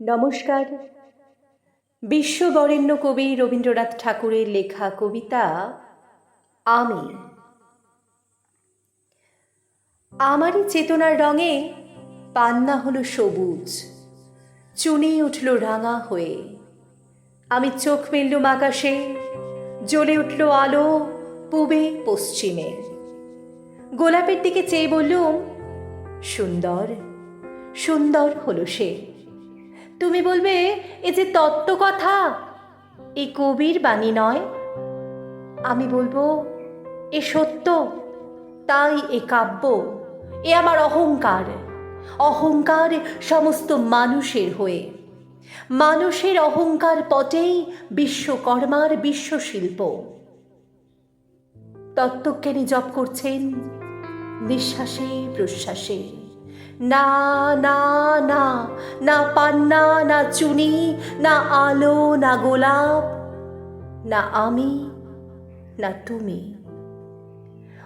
নমস্কার। বিশ্ববরেণ্য কবি রবীন্দ্রনাথ ঠাকুরের লেখা কবিতা আমি। আমারই চেতনার রঙে পান্না হলো সবুজ, চুনি উঠল রাঙা হয়ে। আমি চোখ মেললুম আকাশে, জ্বলে উঠল আলো পূবে পশ্চিমে। গোলাপের দিকে চেয়ে বললুম, সুন্দর সুন্দর হলো সে। তুমি বলবে, এ যে তত্ত্ব কথা, এ কবির বাণী নয়। আমি বলবো, এ সত্য, তাই এ কাব্য। এ আমার অহংকার, অহংকার সমস্ত মানুষের হয়ে। মানুষের অহংকার পটেই বিশ্বকর্মার বিশ্বশিল্প। তত্ত্বজ্ঞানী জপ করছেন নিঃশ্বাসে প্রশ্বাসে। না না না, না পান্না, না চুনি, না আলো, না গোলাপ, না আমি, না তুমি।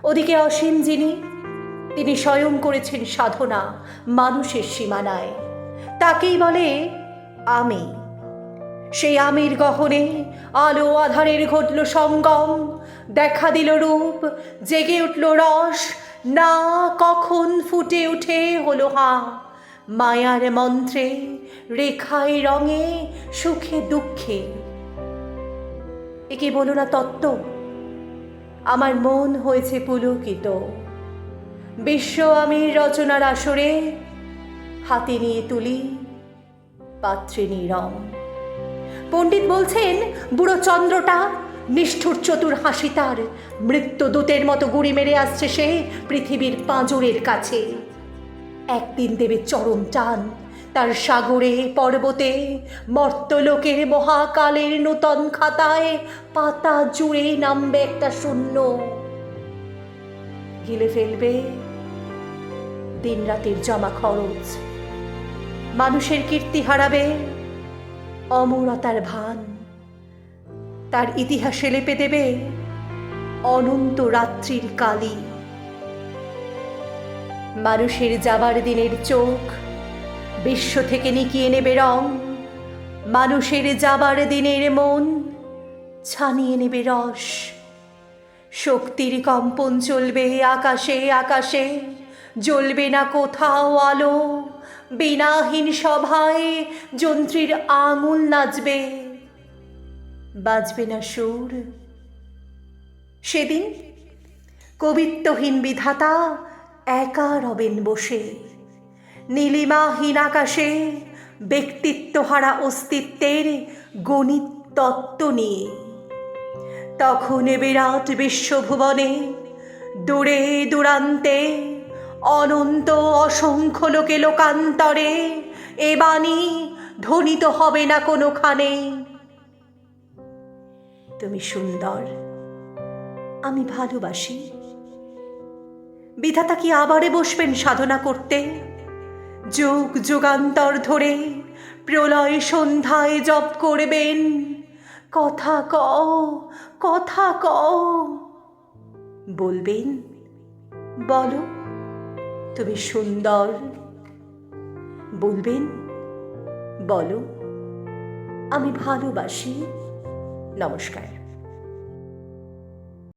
ওদিকে অসীম যিনি, তিনি স্বয়ং করেছেন সাধনা মানুষের সীমানায়। তাকেই বলে আমি। সেই আমির গহনে আলো আধারের ঘটল সঙ্গম, দেখা দিল রূপ, জেগে উঠল রস। না কখন ফুটে উঠে হলো হা, মায়ার মন্ত্রে, রেখায় রঙে, সুখে দুঃখে। একে বলো না তত্ত্ব? আমার মন হয়েছে পুলকিত। বিশ্ব আমির রচনার আসরে হাতে নিয়ে তুলি পাত্রিনী রং। পণ্ডিত বলছেন, বুড়ো চন্দ্রটা নিষ্ঠুর চতুর হাসি তার, মৃত্যুদূতের মতো গুড়ি মেরে আসছে সে পৃথিবীর পাঁজরের কাছে। একদিন দেবে চরম টান তার সাগরে পর্বতে, মর্তলোকের মহাকালের নূতন খাতায় পাতা জুড়ে নামবে একটা শূন্য। গিলে ফেলবে দিন রাতের জমা খরচ, মানুষের কীর্তি হারাবে অমরতার ভান। তার ইতিহাসে লেপে দেবে অনন্ত রাত্রির কালি। মানুষের যাবার দিনের চোখ বিশ্ব থেকে নিকিয়ে নেবে রং, মানুষের যাবার দিনের মন ছানিয়ে নেবে রস। শক্তির কম্পন চলবে আকাশে আকাশে, জ্বলবে না কোথাও আলো। বিনাহীন সভায় যন্ত্রীর আঙুল নাচবে, বাজবে না সুর। সেদিন কবিত্বহীন বিধাতা একা রবেন বসে, নীলিমাহীন আকাশে ব্যক্তিত্বহারা অস্তিত্বের গণিত তত্ত্ব নিয়ে। তখন বিরাট বিশ্বভুবনে দূরে দূরান্তে অনন্ত অসংখ্য লোকে লোকান্তরে এ বাণী ধ্বনিত হবে না কোনোখানে, তুমি সুন্দর, আমি ভালোবাসি। বিধাতা কি আবারে বসবেন সাধনা করতে? যুগ যুগান্তর ধরে প্রলয় সন্ধ্যায় জপ করবেন, কথা কও, কথা কও। বলবেন, বলো তুমি সুন্দর। বলবেন, বলো আমি ভালোবাসি। নমস্কার।